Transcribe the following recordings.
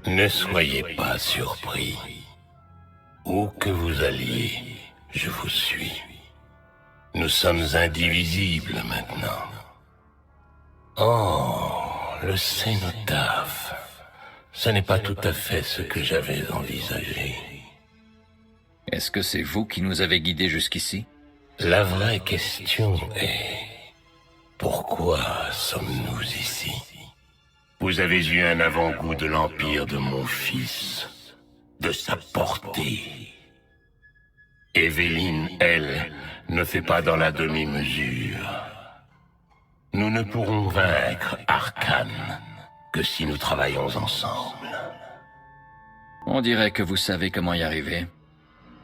Ne soyez pas surpris. Où que vous alliez, je vous suis. Nous sommes indivisibles maintenant. Oh, le cénotaphe. Ce n'est pas tout à fait ce que j'avais envisagé. Est-ce que c'est vous qui nous avez guidés jusqu'ici? La vraie question est... pourquoi sommes-nous ici? Vous avez eu un avant-goût de l'empire de mon fils, de sa portée. Évelyne, elle, ne fait pas dans la demi-mesure. Nous ne pourrons vaincre Arcane que si nous travaillons ensemble. On dirait que vous savez comment y arriver.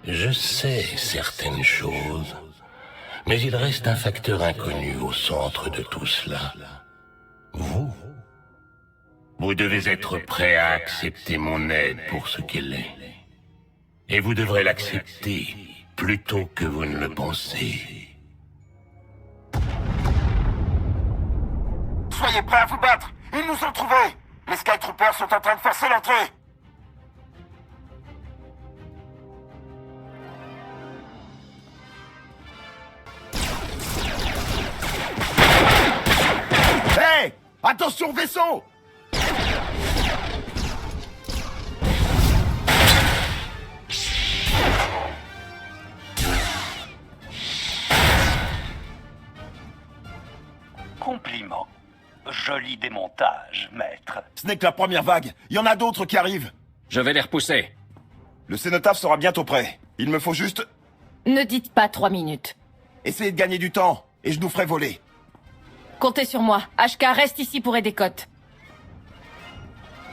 Je sais certaines choses, mais il reste un facteur inconnu au centre de tout cela. Vous. Vous devez être prêt à accepter mon aide pour ce qu'elle est. Et vous devrez l'accepter plus tôt que vous ne le pensez. Soyez prêts à vous battre! Ils nous ont trouvés! Les Skytroopers sont en train de forcer l'entrée! Hé! Attention au vaisseau! Compliment. Joli démontage, maître. Ce n'est que la première vague. Il y en a d'autres qui arrivent. Je vais les repousser. Le cénotaphe sera bientôt prêt. Il me faut juste Ne dites pas 3 minutes. essayer de gagner du temps, et je nous ferai voler. Comptez sur moi. HK reste ici pour aider Cotte.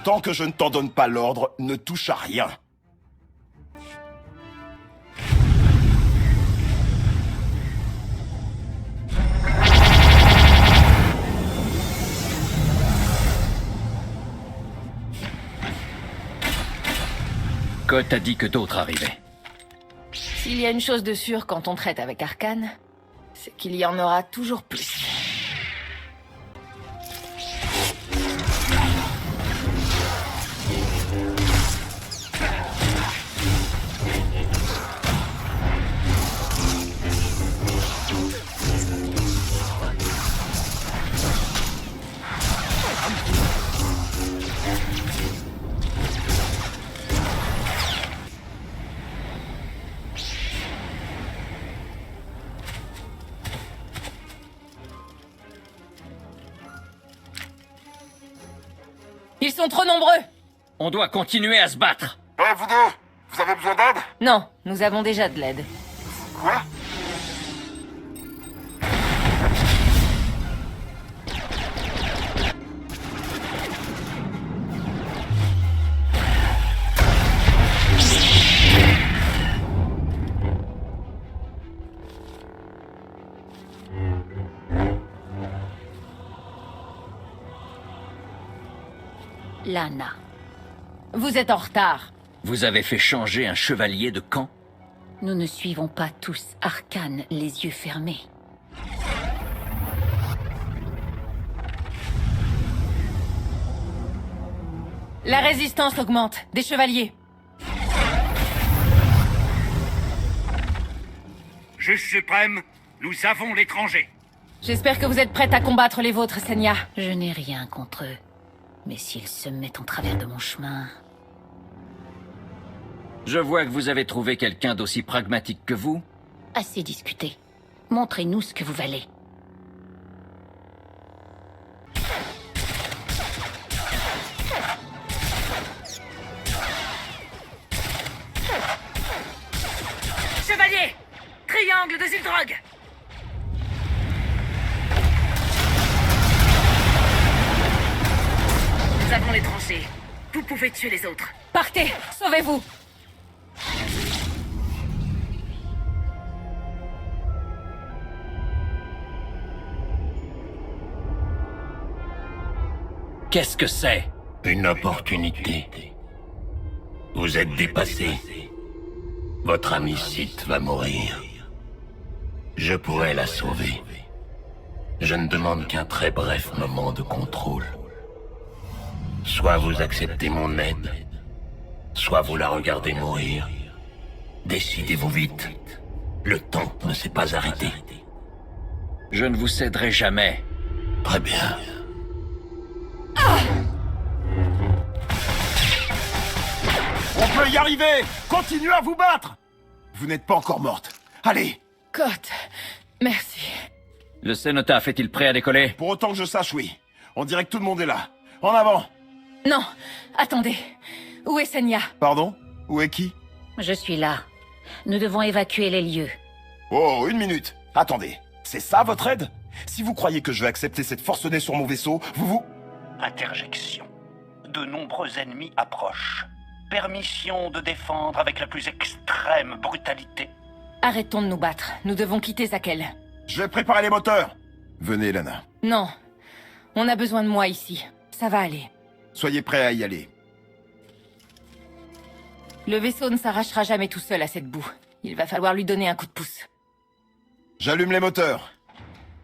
Tant que je ne t'en donne pas l'ordre, ne touche à rien. Cotte a dit que d'autres arrivaient. S'il y a une chose de sûre quand on traite avec Arcane, c'est qu'il y en aura toujours plus. Ils sont trop nombreux! On doit continuer à se battre. Hé, vous deux! Vous avez besoin d'aide? Non, nous avons déjà de l'aide. Quoi? Lana. Vous êtes en retard. Vous avez fait changer un chevalier de camp? Nous ne suivons pas tous Arcane les yeux fermés. La résistance augmente. Des chevaliers. Juge suprême, nous avons l'étranger. J'espère que vous êtes prête à combattre les vôtres, Senya. Je n'ai rien contre eux. Mais s'ils se mettent en travers de mon chemin... Je vois que vous avez trouvé quelqu'un d'aussi pragmatique que vous. Assez discuté. Montrez-nous ce que vous valez. Chevalier! Triangle de Zildrog! Nous avons les tranchées. Vous pouvez tuer les autres. Partez! Sauvez-vous! Qu'est-ce que c'est? Une opportunité. Vous êtes dépassé. Votre ami Sith va mourir. Je pourrais la sauver. Je ne demande qu'un très bref moment de contrôle. Soit vous acceptez mon aide, soit vous la regardez mourir. Décidez-vous vite. Le temps ne s'est pas arrêté. Je ne vous céderai jamais. Très bien. On peut y arriver! Continuez à vous battre! Vous n'êtes pas encore morte. Allez! Côte, merci. Le cénotaphe est-il prêt à décoller? Pour autant que je sache, oui. On dirait que tout le monde est là. En avant! Non, attendez. Où est Senya? Pardon? Où est qui? Je suis là. Nous devons évacuer les lieux. Oh, une minute. Attendez. C'est ça votre aide? Si vous croyez que je vais accepter cette forcenée sur mon vaisseau, vous... Interjection. De nombreux ennemis approchent. Permission de défendre avec la plus extrême brutalité. Arrêtons de nous battre. Nous devons quitter Zakel. Je vais préparer les moteurs. Venez, Lana. Non. On a besoin de moi ici. Ça va aller. Soyez prêts à y aller. Le vaisseau ne s'arrachera jamais tout seul à cette boue. Il va falloir lui donner un coup de pouce. J'allume les moteurs.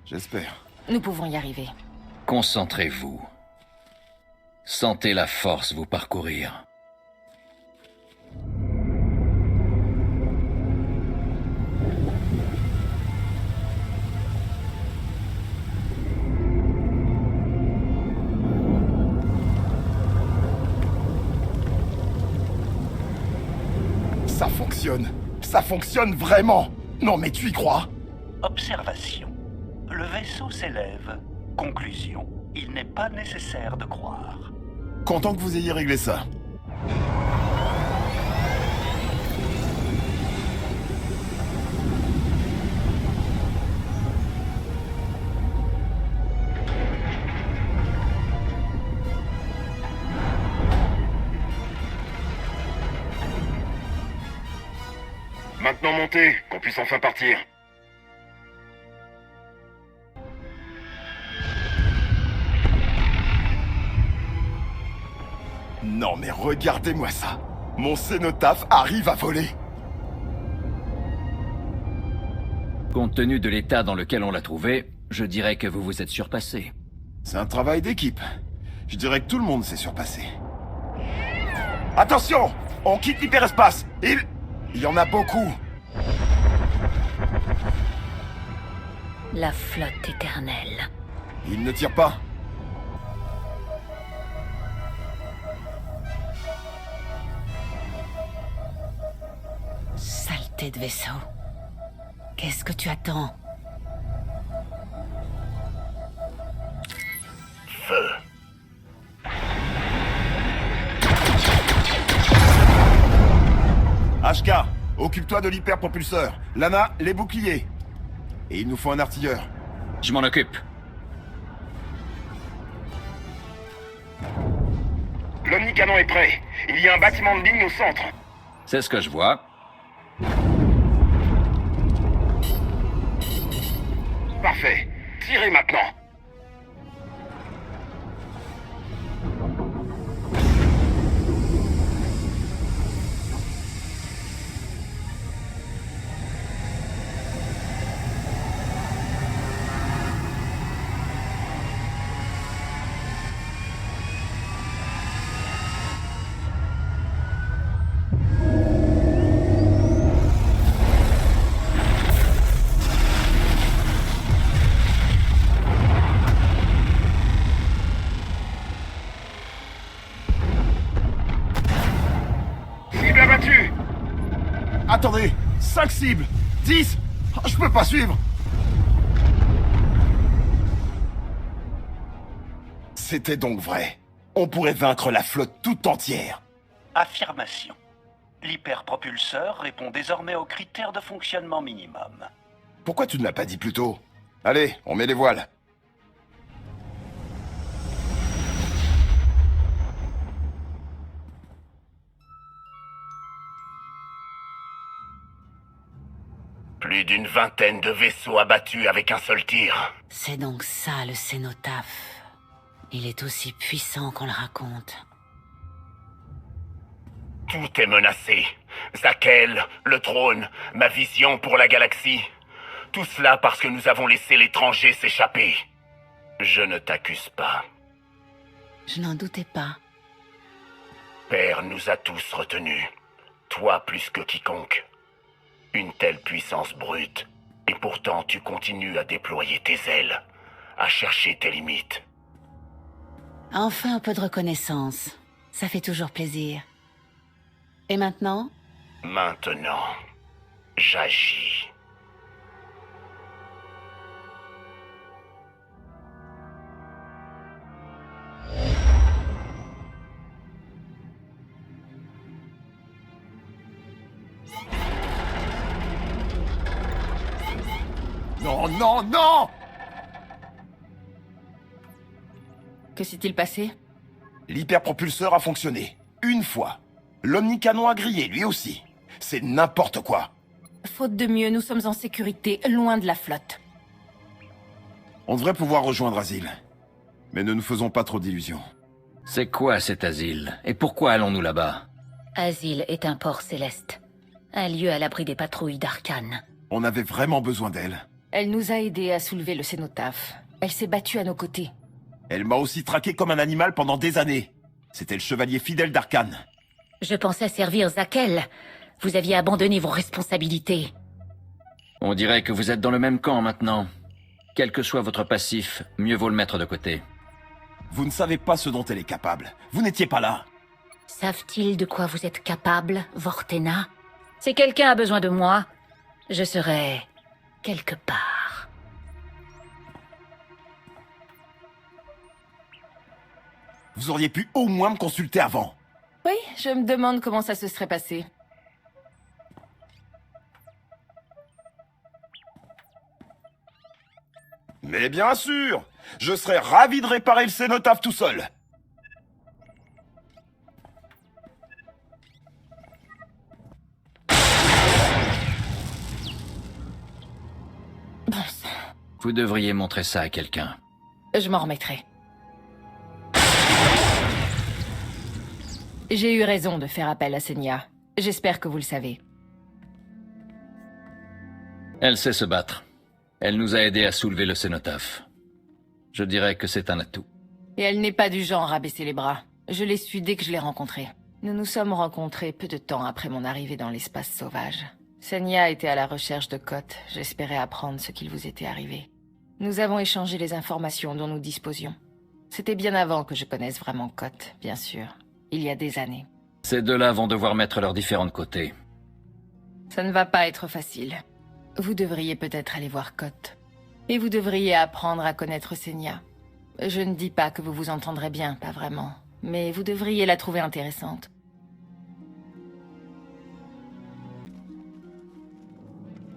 J'espère. Nous pouvons y arriver. Concentrez-vous. Sentez la force vous parcourir. Ça fonctionne. Ça fonctionne vraiment. Non mais tu y crois? Observation. Le vaisseau s'élève. Conclusion. Il n'est pas nécessaire de croire. Content que vous ayez réglé ça. Maintenant montez, qu'on puisse enfin partir. Non mais regardez-moi ça. Mon cénotaphe arrive à voler. Compte tenu de l'état dans lequel on l'a trouvé, je dirais que vous vous êtes surpassé. C'est un travail d'équipe. Je dirais que tout le monde s'est surpassé. Attention! On quitte l'hyperespace. Il y en a beaucoup. La flotte éternelle. Il ne tire pas. Saleté de vaisseau. Qu'est-ce que tu attends? Feu. HK, occupe-toi de l'hyperpropulseur. Lana, les boucliers. Et il nous faut un artilleur. Je m'en occupe. L'omnicanon est prêt. Il y a un bâtiment de ligne au centre. C'est ce que je vois. Parfait. Tirez maintenant. Cible abattue. Attendez, 5 cibles. 10. Je peux pas suivre. C'était donc vrai. On pourrait vaincre la flotte tout entière. Affirmation. L'hyperpropulseur répond désormais aux critères de fonctionnement minimum. Pourquoi tu ne l'as pas dit plus tôt? Allez, on met les voiles. Plus d'une vingtaine de vaisseaux abattus avec un seul tir. C'est donc ça le cénotaphe. Il est aussi puissant qu'on le raconte. Tout est menacé. Zakel, le trône, ma vision pour la galaxie. Tout cela parce que nous avons laissé l'étranger s'échapper. Je ne t'accuse pas. Je n'en doutais pas. Père nous a tous retenus. Toi plus que quiconque. Une telle puissance brute. Et pourtant tu continues à déployer tes ailes. À chercher tes limites. Enfin un peu de reconnaissance. Ça fait toujours plaisir. Et maintenant? Maintenant, j'agis. Non, non, non! Que s'est-il passé? L'hyperpropulseur a fonctionné. Une fois. L'omnicanon a grillé, lui aussi. C'est n'importe quoi. Faute de mieux, nous sommes en sécurité, loin de la flotte. On devrait pouvoir rejoindre Asile. Mais ne nous faisons pas trop d'illusions. C'est quoi cet asile? Et pourquoi allons-nous là-bas? Asile est un port céleste. Un lieu à l'abri des patrouilles d'Arcane. On avait vraiment besoin d'elle. Elle nous a aidés à soulever le cénotaphe. Elle s'est battue à nos côtés. Elle m'a aussi traqué comme un animal pendant des années. C'était le chevalier fidèle d'Arcane. Je pensais servir Zakel. Vous aviez abandonné vos responsabilités. On dirait que vous êtes dans le même camp maintenant. Quel que soit votre passif, mieux vaut le mettre de côté. Vous ne savez pas ce dont elle est capable. Vous n'étiez pas là. Savent-ils de quoi vous êtes capable, Vortena? Si quelqu'un a besoin de moi, je serai quelque part. Vous auriez pu au moins me consulter avant. Oui, je me demande comment ça se serait passé. Mais bien sûr, je serais ravi de réparer le cénotaphe tout seul. Bon sang. Vous devriez montrer ça à quelqu'un. Je m'en remettrai. J'ai eu raison de faire appel à Senya. J'espère que vous le savez. Elle sait se battre. Elle nous a aidés à soulever le cénotaphe. Je dirais que c'est un atout. Et elle n'est pas du genre à baisser les bras. Je l'ai su dès que je l'ai rencontrée. Nous nous sommes rencontrés peu de temps après mon arrivée dans l'espace sauvage. Senya était à la recherche de Koth. J'espérais apprendre ce qu'il vous était arrivé. Nous avons échangé les informations dont nous disposions. C'était bien avant que je connaisse vraiment Koth, bien sûr. Il y a des années. Ces deux-là vont devoir mettre leurs différents de côté. Ça ne va pas être facile. Vous devriez peut-être aller voir Koth. Et vous devriez apprendre à connaître Senya. Je ne dis pas que vous vous entendrez bien, pas vraiment. Mais vous devriez la trouver intéressante.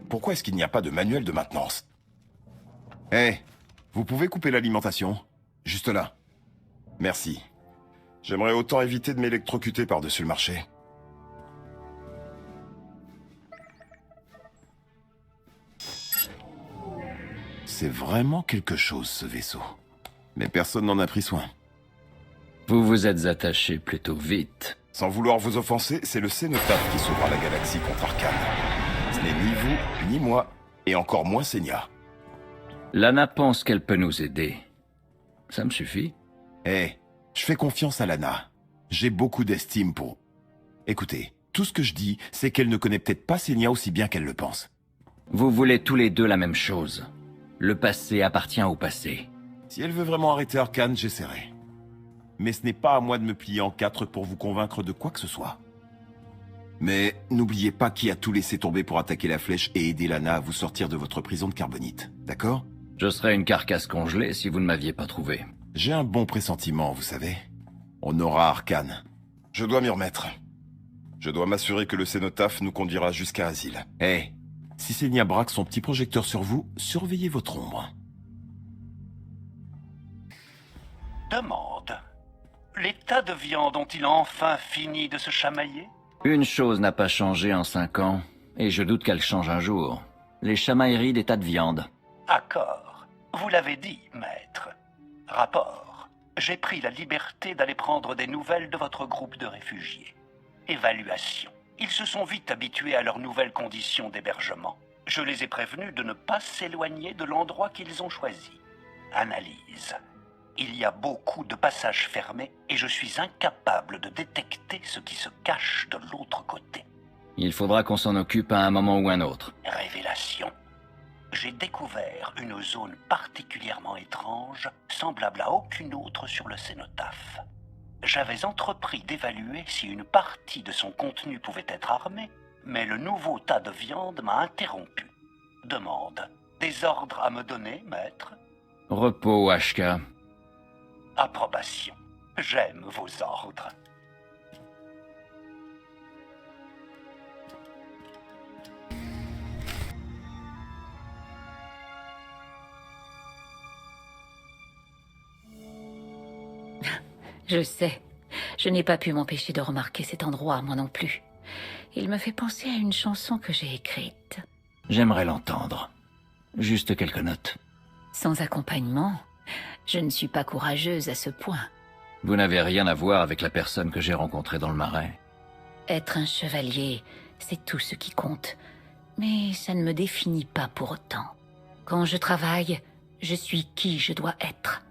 Pourquoi est-ce qu'il n'y a pas de manuel de maintenance? Eh, vous pouvez couper l'alimentation? Juste là. Merci. J'aimerais autant éviter de m'électrocuter par-dessus le marché. C'est vraiment quelque chose, ce vaisseau. Mais personne n'en a pris soin. Vous vous êtes attachés plutôt vite. Sans vouloir vous offenser, c'est le cénotaphe qui sauvera la galaxie contre Arcane. Ce n'est ni vous, ni moi, et encore moins Senya. Lana pense qu'elle peut nous aider. Ça me suffit. Eh, je fais confiance à Lana. J'ai beaucoup d'estime pour... Écoutez, tout ce que je dis, c'est qu'elle ne connaît peut-être pas Senya aussi bien qu'elle le pense. Vous voulez tous les deux la même chose. Le passé appartient au passé. Si elle veut vraiment arrêter Arcane, j'essaierai. Mais ce n'est pas à moi de me plier en quatre pour vous convaincre de quoi que ce soit. Mais n'oubliez pas qui a tout laissé tomber pour attaquer la flèche et aider Lana à vous sortir de votre prison de carbonite, d'accord? Je serais une carcasse congelée si vous ne m'aviez pas trouvé. J'ai un bon pressentiment, vous savez. On aura Arcane. Je dois m'y remettre. Je dois m'assurer que le cénotaphe nous conduira jusqu'à Asile. Eh, si Senya braque son petit projecteur sur vous, surveillez votre ombre. Demande. Les tas de viande ont-ils enfin fini de se chamailler? Une chose n'a pas changé en 5 ans, et je doute qu'elle change un jour. Les chamailleries des tas de viande. Accord. Vous l'avez dit, maître. Rapport. J'ai pris la liberté d'aller prendre des nouvelles de votre groupe de réfugiés. Évaluation. Ils se sont vite habitués à leurs nouvelles conditions d'hébergement. Je les ai prévenus de ne pas s'éloigner de l'endroit qu'ils ont choisi. Analyse. Il y a beaucoup de passages fermés et je suis incapable de détecter ce qui se cache de l'autre côté. Il faudra qu'on s'en occupe à un moment ou un autre. Révélation. J'ai découvert une zone particulièrement étrange, semblable à aucune autre sur le cénotaphe. J'avais entrepris d'évaluer si une partie de son contenu pouvait être armée, mais le nouveau tas de viande m'a interrompu. Demande. Des ordres à me donner, maître? Repos, HK. Approbation. J'aime vos ordres. Je sais. Je n'ai pas pu m'empêcher de remarquer cet endroit, moi non plus. Il me fait penser à une chanson que j'ai écrite. J'aimerais l'entendre. Juste quelques notes. Sans accompagnement, je ne suis pas courageuse à ce point. Vous n'avez rien à voir avec la personne que j'ai rencontrée dans le marais. Être un chevalier, c'est tout ce qui compte. Mais ça ne me définit pas pour autant. Quand je travaille, je suis qui je dois être.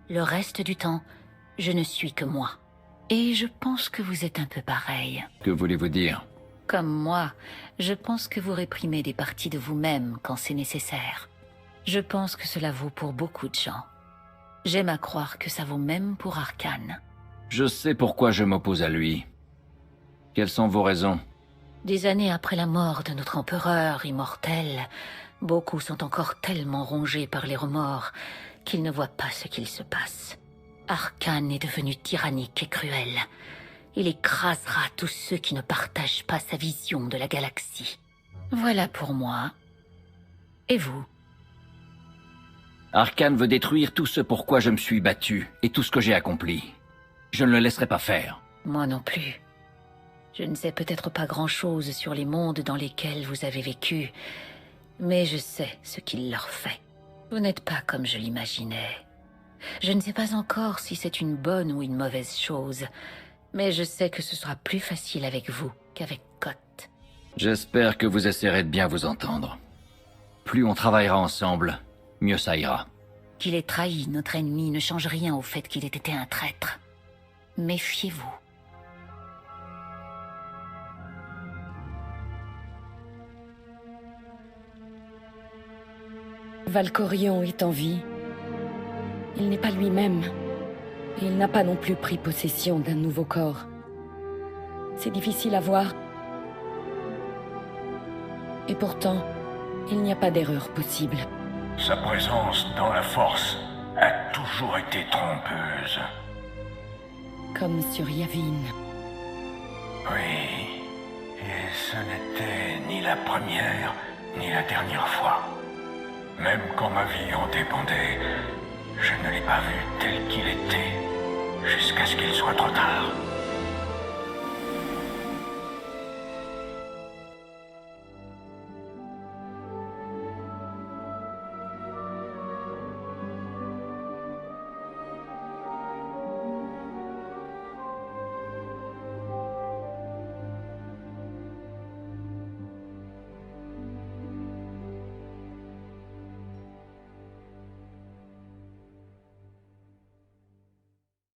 Le reste du temps, je ne suis que moi. Et je pense que vous êtes un peu pareil. Que voulez-vous dire? Comme moi, je pense que vous réprimez des parties de vous-même quand c'est nécessaire. Je pense que cela vaut pour beaucoup de gens. J'aime à croire que ça vaut même pour Arcane. Je sais pourquoi je m'oppose à lui. Quelles sont vos raisons? Des années après la mort de notre empereur immortel, beaucoup sont encore tellement rongés par les remords qu'ils ne voient pas ce qu'il se passe. Arcane est devenu tyrannique et cruel. Il écrasera tous ceux qui ne partagent pas sa vision de la galaxie. Voilà pour moi. Et vous? Arcane veut détruire tout ce pourquoi je me suis battu et tout ce que j'ai accompli. Je ne le laisserai pas faire. Moi non plus. Je ne sais peut-être pas grand-chose sur les mondes dans lesquels vous avez vécu, mais je sais ce qu'il leur fait. Vous n'êtes pas comme je l'imaginais. Je ne sais pas encore si c'est une bonne ou une mauvaise chose, mais je sais que ce sera plus facile avec vous qu'avec Koth. J'espère que vous essaierez de bien vous entendre. Plus on travaillera ensemble, mieux ça ira. Qu'il ait trahi notre ennemi ne change rien au fait qu'il ait été un traître. Méfiez-vous. Valkorion est en vie. Il n'est pas lui-même. Et il n'a pas non plus pris possession d'un nouveau corps. C'est difficile à voir. Et pourtant, il n'y a pas d'erreur possible. Sa présence dans la force a toujours été trompeuse. Comme sur Yavin. Oui, et ce n'était ni la première, ni la dernière fois. Même quand ma vie en dépendait, je ne l'ai pas vu tel qu'il était, jusqu'à ce qu'il soit trop tard.